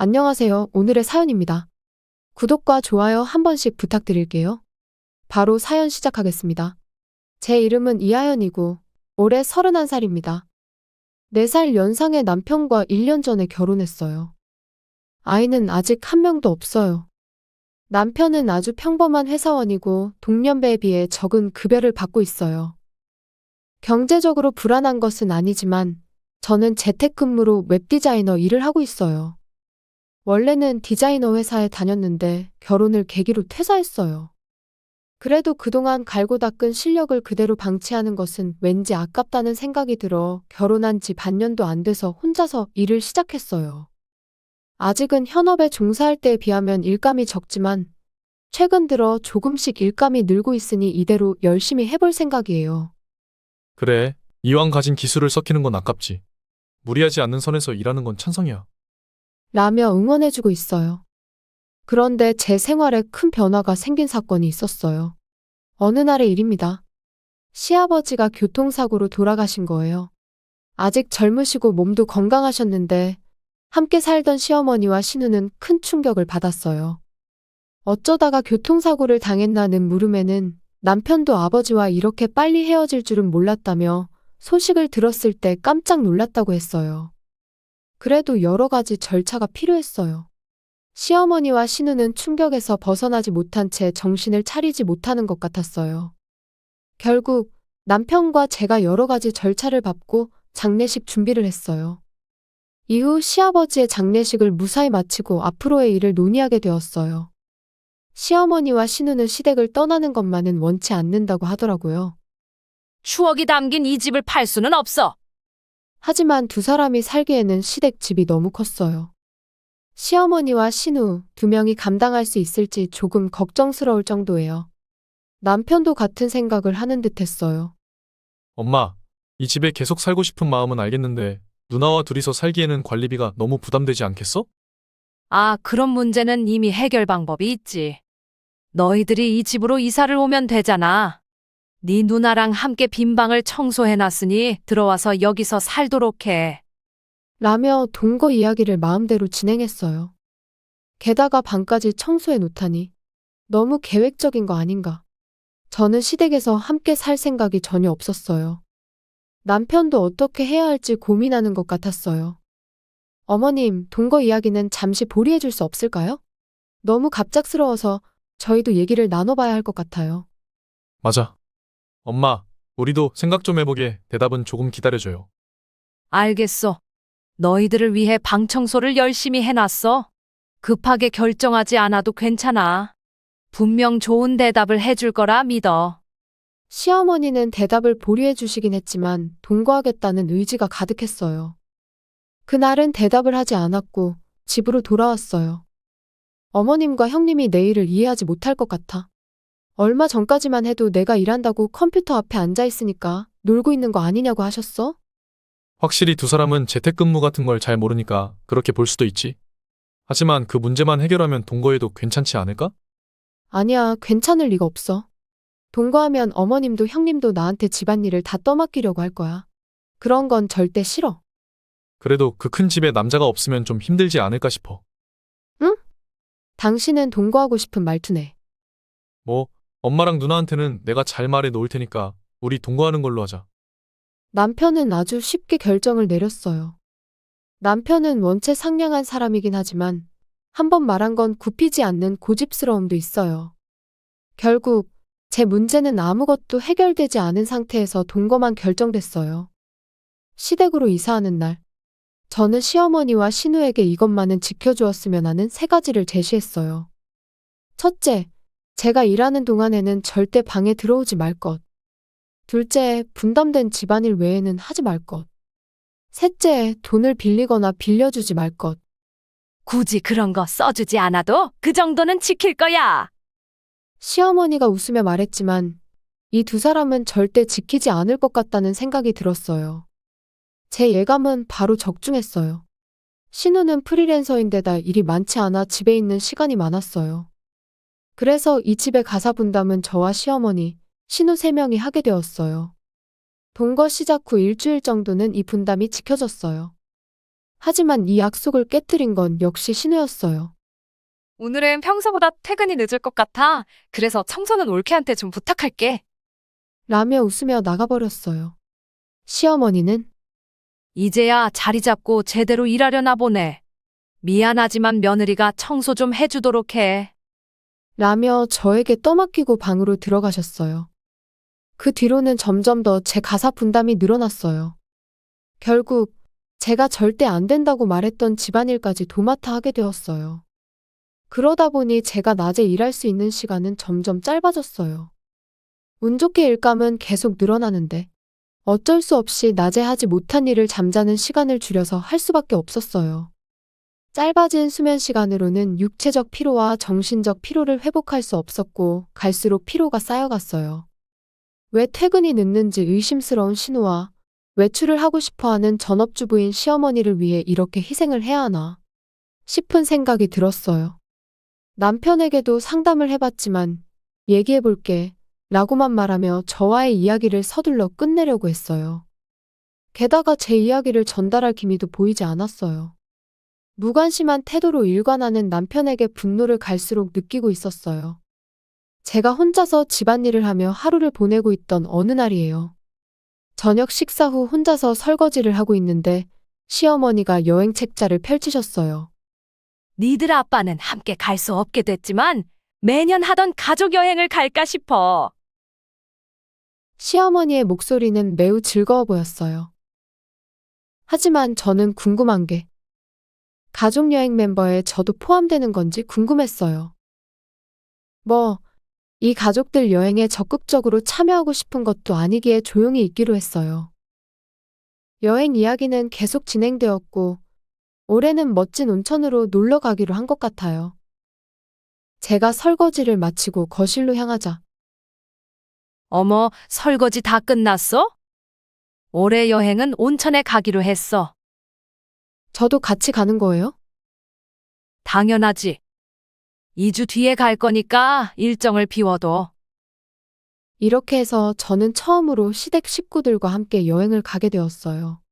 안녕하세요. 오늘의 사연입니다. 구독과 좋아요 한 번씩 부탁드릴게요. 바로 사연 시작하겠습니다. 제 이름은 이하연이고 올해 31살입니다. 4살 연상의 남편과 1년 전에 결혼했어요. 아이는 아직 한 명도 없어요. 남편은 아주 평범한 회사원이고 동년배에 비해 적은 급여를 받고 있어요. 경제적으로 불안한 것은 아니지만 저는 재택근무로 웹디자이너 일을 하고 있어요. 원래는 디자이너 회사에 다녔는데 결혼을 계기로 퇴사했어요. 그래도 그동안 갈고 닦은 실력을 그대로 방치하는 것은 왠지 아깝다는 생각이 들어 결혼한 지 반년도 안 돼서 혼자서 일을 시작했어요. 아직은 현업에 종사할 때에 비하면 일감이 적지만 최근 들어 조금씩 일감이 늘고 있으니 이대로 열심히 해볼 생각이에요. 그래, 이왕 가진 기술을 썩히는 건 아깝지. 무리하지 않는 선에서 일하는 건 찬성이야. 라며 응원해주고 있어요. 그런데 제 생활에 큰 변화가 생긴 사건이 있었어요. 어느 날의 일입니다. 시아버지가 교통사고로 돌아가신 거예요. 아직 젊으시고 몸도 건강하셨는데 함께 살던 시어머니와 시누는 큰 충격을 받았어요. 어쩌다가 교통사고를 당했나는 물음에는 남편도 아버지와 이렇게 빨리 헤어질 줄은 몰랐다며 소식을 들었을 때 깜짝 놀랐다고 했어요. 그래도 여러 가지 절차가 필요했어요. 시어머니와 시누는 충격에서 벗어나지 못한 채 정신을 차리지 못하는 것 같았어요. 결국 남편과 제가 여러 가지 절차를 밟고 장례식 준비를 했어요. 이후 시아버지의 장례식을 무사히 마치고 앞으로의 일을 논의하게 되었어요. 시어머니와 시누는 시댁을 떠나는 것만은 원치 않는다고 하더라고요. 추억이 담긴 이 집을 팔 수는 없어. 하지만 두 사람이 살기에는 시댁 집이 너무 컸어요. 시어머니와 시누 두 명이 감당할 수 있을지 조금 걱정스러울 정도예요. 남편도 같은 생각을 하는 듯 했어요. 엄마, 이 집에 계속 살고 싶은 마음은 알겠는데 누나와 둘이서 살기에는 관리비가 너무 부담되지 않겠어? 아, 그런 문제는 이미 해결 방법이 있지. 너희들이 이 집으로 이사를 오면 되잖아. 네 누나랑 함께 빈 방을 청소해놨으니 들어와서 여기서 살도록 해. 라며 동거 이야기를 마음대로 진행했어요. 게다가 방까지 청소해 놓다니 너무 계획적인 거 아닌가. 저는 시댁에서 함께 살 생각이 전혀 없었어요. 남편도 어떻게 해야 할지 고민하는 것 같았어요. 어머님, 동거 이야기는 잠시 보류해 줄 수 없을까요? 너무 갑작스러워서 저희도 얘기를 나눠봐야 할 것 같아요. 맞아. 엄마, 우리도 생각 좀 해보게. 대답은 조금 기다려줘요. 알겠어. 너희들을 위해 방 청소를 열심히 해놨어. 급하게 결정하지 않아도 괜찮아. 분명 좋은 대답을 해줄 거라 믿어. 시어머니는 대답을 보류해 주시긴 했지만 동거하겠다는 의지가 가득했어요. 그날은 대답을 하지 않았고 집으로 돌아왔어요. 어머님과 형님이 내 일을 이해하지 못할 것 같아. 얼마 전까지만 해도 내가 일한다고 컴퓨터 앞에 앉아 있으니까 놀고 있는 거 아니냐고 하셨어? 확실히 두 사람은 재택근무 같은 걸 잘 모르니까 그렇게 볼 수도 있지. 하지만 그 문제만 해결하면 동거해도 괜찮지 않을까? 아니야, 괜찮을 리가 없어. 동거하면 어머님도 형님도 나한테 집안일을 다 떠맡기려고 할 거야. 그런 건 절대 싫어. 그래도 그 큰 집에 남자가 없으면 좀 힘들지 않을까 싶어. 응? 당신은 동거하고 싶은 말투네. 뭐, 엄마랑 누나한테는 내가 잘 말해 놓을 테니까 우리 동거하는 걸로 하자. 남편은 아주 쉽게 결정을 내렸어요. 남편은 원체 상냥한 사람이긴 하지만 한 번 말한 건 굽히지 않는 고집스러움도 있어요. 결국 제 문제는 아무것도 해결되지 않은 상태에서 동거만 결정됐어요. 시댁으로 이사하는 날, 저는 시어머니와 시누에게 이것만은 지켜주었으면 하는 3가지를 제시했어요. 첫째, 제가 일하는 동안에는 절대 방에 들어오지 말 것. 둘째, 분담된 집안일 외에는 하지 말 것. 셋째, 돈을 빌리거나 빌려주지 말 것. 굳이 그런 거 써주지 않아도 그 정도는 지킬 거야. 시어머니가 웃으며 말했지만 이 두 사람은 절대 지키지 않을 것 같다는 생각이 들었어요. 제 예감은 바로 적중했어요. 신우는 프리랜서인데다 일이 많지 않아 집에 있는 시간이 많았어요. 그래서 이 집의 가사 분담은 저와 시어머니, 신우 3명이 하게 되었어요. 동거 시작 후 일주일 정도는 이 분담이 지켜졌어요. 하지만 이 약속을 깨뜨린 건 역시 신우였어요. 오늘은 평소보다 퇴근이 늦을 것 같아. 그래서 청소는 올케한테 좀 부탁할게. 라며 웃으며 나가버렸어요. 시어머니는 이제야 자리 잡고 제대로 일하려나 보네. 미안하지만 며느리가 청소 좀 해주도록 해. 라며 저에게 떠맡기고 방으로 들어가셨어요. 그 뒤로는 점점 더 제 가사 분담이 늘어났어요. 결국 제가 절대 안 된다고 말했던 집안일까지 도맡아 하게 되었어요. 그러다 보니 제가 낮에 일할 수 있는 시간은 점점 짧아졌어요. 운 좋게 일감은 계속 늘어나는데 어쩔 수 없이 낮에 하지 못한 일을 잠자는 시간을 줄여서 할 수밖에 없었어요. 짧아진 수면 시간으로는 육체적 피로와 정신적 피로를 회복할 수 없었고 갈수록 피로가 쌓여갔어요. 왜 퇴근이 늦는지 의심스러운 신우와 외출을 하고 싶어하는 전업주부인 시어머니를 위해 이렇게 희생을 해야 하나 싶은 생각이 들었어요. 남편에게도 상담을 해봤지만 얘기해볼게 라고만 말하며 저와의 이야기를 서둘러 끝내려고 했어요. 게다가 제 이야기를 전달할 기미도 보이지 않았어요. 무관심한 태도로 일관하는 남편에게 분노를 갈수록 느끼고 있었어요. 제가 혼자서 집안일을 하며 하루를 보내고 있던 어느 날이에요. 저녁 식사 후 혼자서 설거지를 하고 있는데 시어머니가 여행 책자를 펼치셨어요. 니들 아빠는 함께 갈 수 없게 됐지만 매년 하던 가족 여행을 갈까 싶어. 시어머니의 목소리는 매우 즐거워 보였어요. 하지만 저는 궁금한 게 가족여행 멤버에 저도 포함되는 건지 궁금했어요. 이 가족들 여행에 적극적으로 참여하고 싶은 것도 아니기에 조용히 있기로 했어요. 여행 이야기는 계속 진행되었고 올해는 멋진 온천으로 놀러 가기로 한 것 같아요. 제가 설거지를 마치고 거실로 향하자 어머, 설거지 다 끝났어? 올해 여행은 온천에 가기로 했어. 저도 같이 가는 거예요? 당연하지. 2주 뒤에 갈 거니까 일정을 비워둬. 이렇게 해서 저는 처음으로 시댁 식구들과 함께 여행을 가게 되었어요.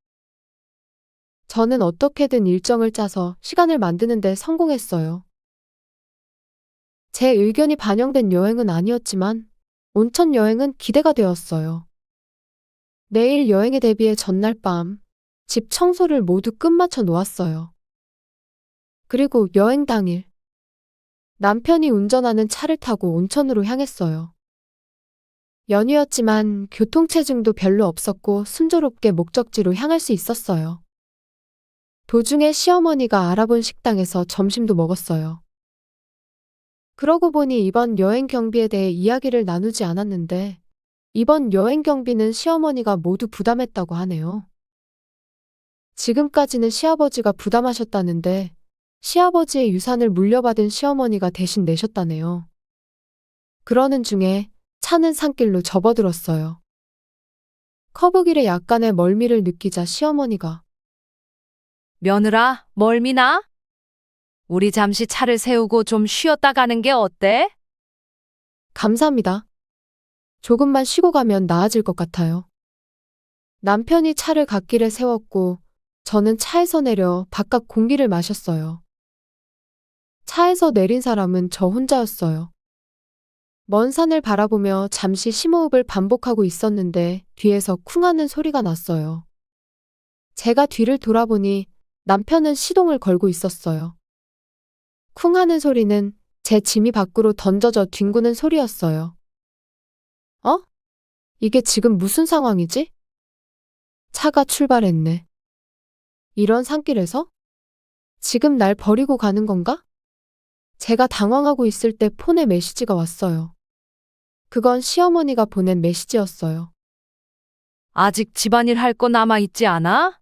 저는 어떻게든 일정을 짜서 시간을 만드는 데 성공했어요. 제 의견이 반영된 여행은 아니었지만 온천 여행은 기대가 되었어요. 내일 여행에 대비해 전날 밤 집 청소를 모두 끝마쳐 놓았어요. 그리고 여행 당일 남편이 운전하는 차를 타고 온천으로 향했어요. 연휴였지만 교통체증도 별로 없었고 순조롭게 목적지로 향할 수 있었어요. 도중에 시어머니가 알아본 식당에서 점심도 먹었어요. 그러고 보니 이번 여행 경비에 대해 이야기를 나누지 않았는데 이번 여행 경비는 시어머니가 모두 부담했다고 하네요. 지금까지는 시아버지가 부담하셨다는데 시아버지의 유산을 물려받은 시어머니가 대신 내셨다네요. 그러는 중에 차는 산길로 접어들었어요. 커브길에 약간의 멀미를 느끼자 시어머니가 며느라, 멀미나? 우리 잠시 차를 세우고 좀 쉬었다 가는 게 어때? 감사합니다. 조금만 쉬고 가면 나아질 것 같아요. 남편이 차를 갓길에 세웠고 저는 차에서 내려 바깥 공기를 마셨어요. 차에서 내린 사람은 저 혼자였어요. 먼 산을 바라보며 잠시 심호흡을 반복하고 있었는데 뒤에서 쿵 하는 소리가 났어요. 제가 뒤를 돌아보니 남편은 시동을 걸고 있었어요. 쿵 하는 소리는 제 짐이 밖으로 던져져 뒹구는 소리였어요. 이게 지금 무슨 상황이지? 차가 출발했네. 이런 산길에서? 지금 날 버리고 가는 건가? 제가 당황하고 있을 때 폰에 메시지가 왔어요. 그건 시어머니가 보낸 메시지였어요. 아직 집안일 할 거 남아있지 않아?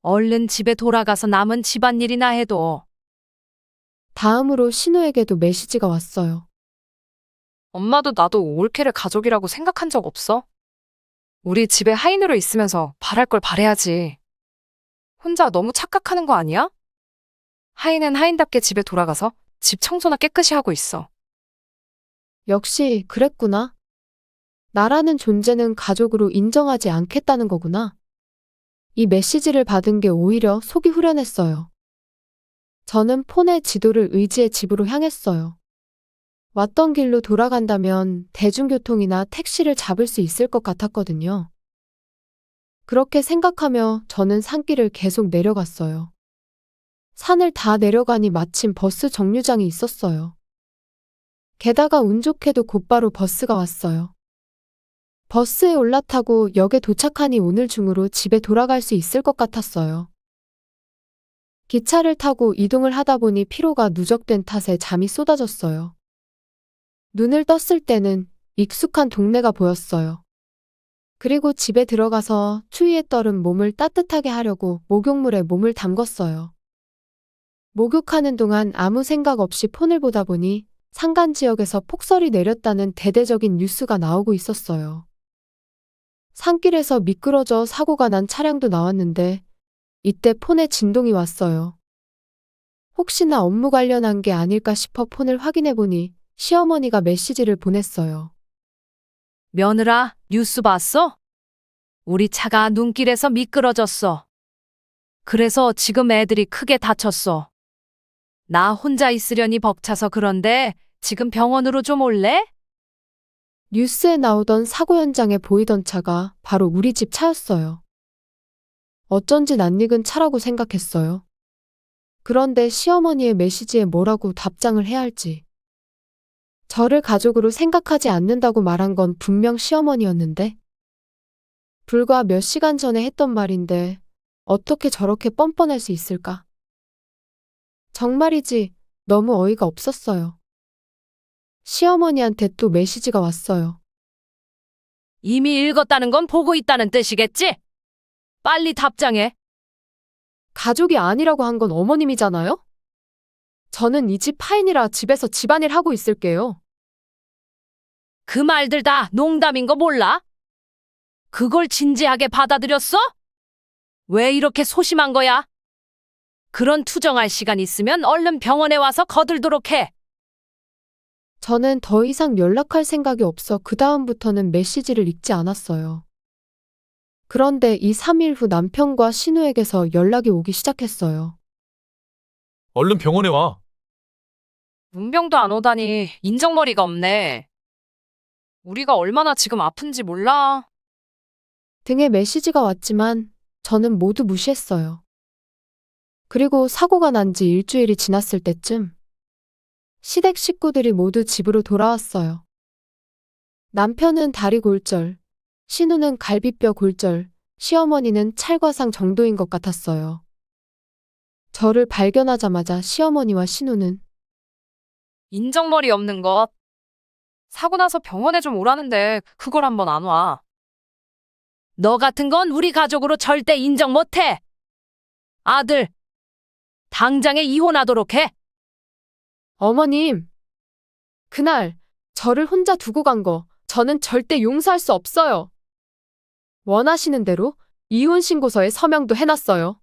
얼른 집에 돌아가서 남은 집안일이나 해도. 다음으로 신우에게도 메시지가 왔어요. 엄마도 나도 올케를 가족이라고 생각한 적 없어. 우리 집에 하인으로 있으면서 바랄 걸 바래야지. 혼자 너무 착각하는 거 아니야? 하인은 하인답게 집에 돌아가서 집 청소나 깨끗이 하고 있어. 역시 그랬구나. 나라는 존재는 가족으로 인정하지 않겠다는 거구나. 이 메시지를 받은 게 오히려 속이 후련했어요. 저는 폰의 지도를 의지해 집으로 향했어요. 왔던 길로 돌아간다면 대중교통이나 택시를 잡을 수 있을 것 같았거든요. 그렇게 생각하며 저는 산길을 계속 내려갔어요. 산을 다 내려가니 마침 버스 정류장이 있었어요. 게다가 운 좋게도 곧바로 버스가 왔어요. 버스에 올라타고 역에 도착하니 오늘 중으로 집에 돌아갈 수 있을 것 같았어요. 기차를 타고 이동을 하다 보니 피로가 누적된 탓에 잠이 쏟아졌어요. 눈을 떴을 때는 익숙한 동네가 보였어요. 그리고 집에 들어가서 추위에 떨은 몸을 따뜻하게 하려고 목욕물에 몸을 담궜어요. 목욕하는 동안 아무 생각 없이 폰을 보다 보니 산간 지역에서 폭설이 내렸다는 대대적인 뉴스가 나오고 있었어요. 산길에서 미끄러져 사고가 난 차량도 나왔는데 이때 폰에 진동이 왔어요. 혹시나 업무 관련한 게 아닐까 싶어 폰을 확인해 보니 시어머니가 메시지를 보냈어요. 며느라, 뉴스 봤어? 우리 차가 눈길에서 미끄러졌어. 그래서 지금 애들이 크게 다쳤어. 나 혼자 있으려니 벅차서 그런데 지금 병원으로 좀 올래? 뉴스에 나오던 사고 현장에 보이던 차가 바로 우리 집 차였어요. 어쩐지 낯익은 차라고 생각했어요. 그런데 시어머니의 메시지에 뭐라고 답장을 해야 할지. 저를 가족으로 생각하지 않는다고 말한 건 분명 시어머니였는데 불과 몇 시간 전에 했던 말인데 어떻게 저렇게 뻔뻔할 수 있을까? 정말이지 너무 어이가 없었어요. 시어머니한테 또 메시지가 왔어요. 이미 읽었다는 건 보고 있다는 뜻이겠지? 빨리 답장해. 가족이 아니라고 한 건 어머님이잖아요? 저는 이 집 파인이라 집에서 집안일 하고 있을게요. 그 말들 다 농담인 거 몰라? 그걸 진지하게 받아들였어? 왜 이렇게 소심한 거야? 그런 투정할 시간 있으면 얼른 병원에 와서 거들도록 해. 저는 더 이상 연락할 생각이 없어 그 다음부터는 메시지를 읽지 않았어요. 그런데 이 3일 후 남편과 신우에게서 연락이 오기 시작했어요. 얼른 병원에 와. 문병도 안 오다니 인정머리가 없네. 우리가 얼마나 지금 아픈지 몰라. 등에 메시지가 왔지만 저는 모두 무시했어요. 그리고 사고가 난 지 일주일이 지났을 때쯤 시댁 식구들이 모두 집으로 돌아왔어요. 남편은 다리 골절, 신우는 갈비뼈 골절, 시어머니는 찰과상 정도인 것 같았어요. 저를 발견하자마자 시어머니와 신우는 인정머리 없는 것. 사고 나서 병원에 좀 오라는데 그걸 한번 안 와. 너 같은 건 우리 가족으로 절대 인정 못해. 아들, 당장에 이혼하도록 해. 어머님, 그날 저를 혼자 두고 간 거 저는 절대 용서할 수 없어요. 원하시는 대로 이혼 신고서에 서명도 해놨어요.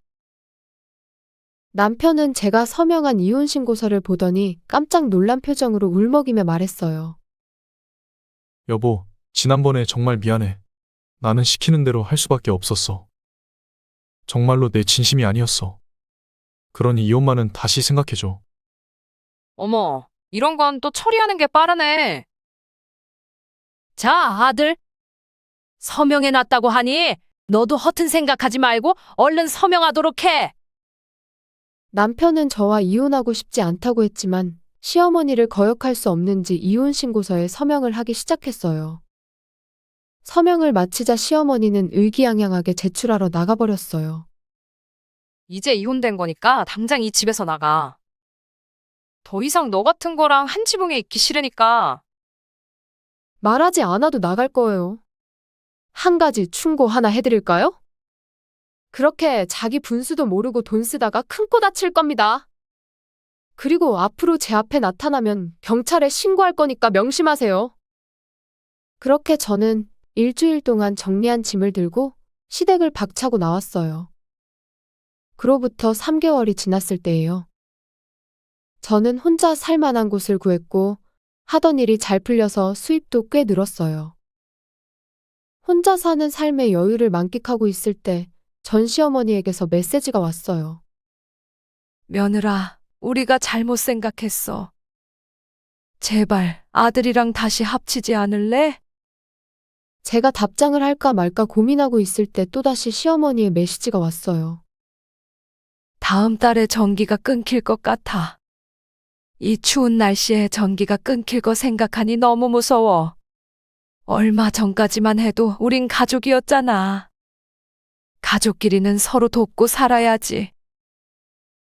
남편은 제가 서명한 이혼 신고서를 보더니 깜짝 놀란 표정으로 울먹이며 말했어요. 여보, 지난번에 정말 미안해. 나는 시키는 대로 할 수밖에 없었어. 정말로 내 진심이 아니었어. 그러니 이혼만은 다시 생각해줘. 어머, 이런 건 또 처리하는 게 빠르네. 자, 아들. 서명해놨다고 하니 너도 허튼 생각하지 말고 얼른 서명하도록 해. 남편은 저와 이혼하고 싶지 않다고 했지만 시어머니를 거역할 수 없는지 이혼 신고서에 서명을 하기 시작했어요. 서명을 마치자 시어머니는 의기양양하게 제출하러 나가버렸어요. 이제 이혼된 거니까 당장 이 집에서 나가. 더 이상 너 같은 거랑 한 지붕에 있기 싫으니까. 말하지 않아도 나갈 거예요. 한 가지 충고 하나 해드릴까요? 그렇게 자기 분수도 모르고 돈 쓰다가 큰 코 다칠 겁니다. 그리고 앞으로 제 앞에 나타나면 경찰에 신고할 거니까 명심하세요. 그렇게 저는 일주일 동안 정리한 짐을 들고 시댁을 박차고 나왔어요. 그로부터 3개월이 지났을 때예요. 저는 혼자 살 만한 곳을 구했고 하던 일이 잘 풀려서 수입도 꽤 늘었어요. 혼자 사는 삶의 여유를 만끽하고 있을 때 전 시어머니에게서 메시지가 왔어요. 며느라, 우리가 잘못 생각했어. 제발 아들이랑 다시 합치지 않을래? 제가 답장을 할까 말까 고민하고 있을 때 또다시 시어머니의 메시지가 왔어요. 다음 달에 전기가 끊길 것 같아. 이 추운 날씨에 전기가 끊길 거 생각하니 너무 무서워. 얼마 전까지만 해도 우린 가족이었잖아. 가족끼리는 서로 돕고 살아야지.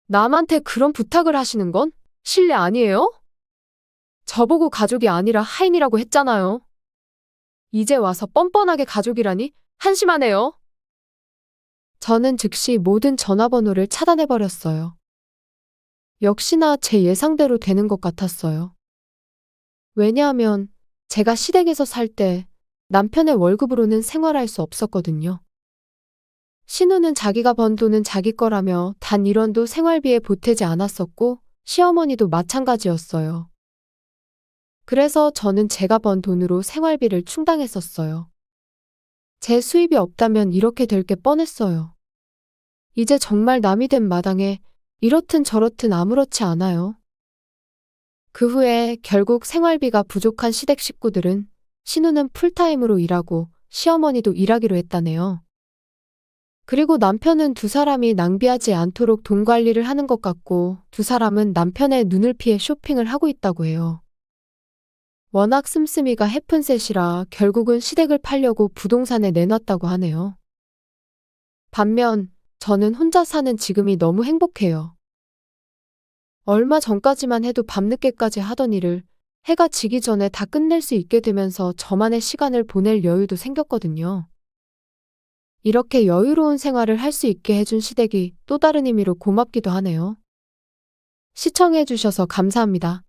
남한테 그런 부탁을 하시는 건 실례 아니에요? 저보고 가족이 아니라 하인이라고 했잖아요. 이제 와서 뻔뻔하게 가족이라니 한심하네요. 저는 즉시 모든 전화번호를 차단해버렸어요. 역시나 제 예상대로 되는 것 같았어요. 왜냐하면 제가 시댁에서 살 때 남편의 월급으로는 생활할 수 없었거든요. 신우는 자기가 번 돈은 자기 거라며 단 1원도 생활비에 보태지 않았었고 시어머니도 마찬가지였어요. 그래서 저는 제가 번 돈으로 생활비를 충당했었어요. 제 수입이 없다면 이렇게 될 게 뻔했어요. 이제 정말 남이 된 마당에 이렇든 저렇든 아무렇지 않아요. 그 후에 결국 생활비가 부족한 시댁 식구들은 신우는 풀타임으로 일하고 시어머니도 일하기로 했다네요. 그리고 남편은 두 사람이 낭비하지 않도록 돈 관리를 하는 것 같고 두 사람은 남편의 눈을 피해 쇼핑을 하고 있다고 해요. 워낙 씀씀이가 해픈셋이라 결국은 시댁을 팔려고 부동산에 내놨다고 하네요. 반면 저는 혼자 사는 지금이 너무 행복해요. 얼마 전까지만 해도 밤늦게까지 하던 일을 해가 지기 전에 다 끝낼 수 있게 되면서 저만의 시간을 보낼 여유도 생겼거든요. 이렇게 여유로운 생활을 할 수 있게 해준 시댁이 또 다른 의미로 고맙기도 하네요. 시청해주셔서 감사합니다.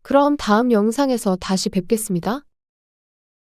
그럼 다음 영상에서 다시 뵙겠습니다.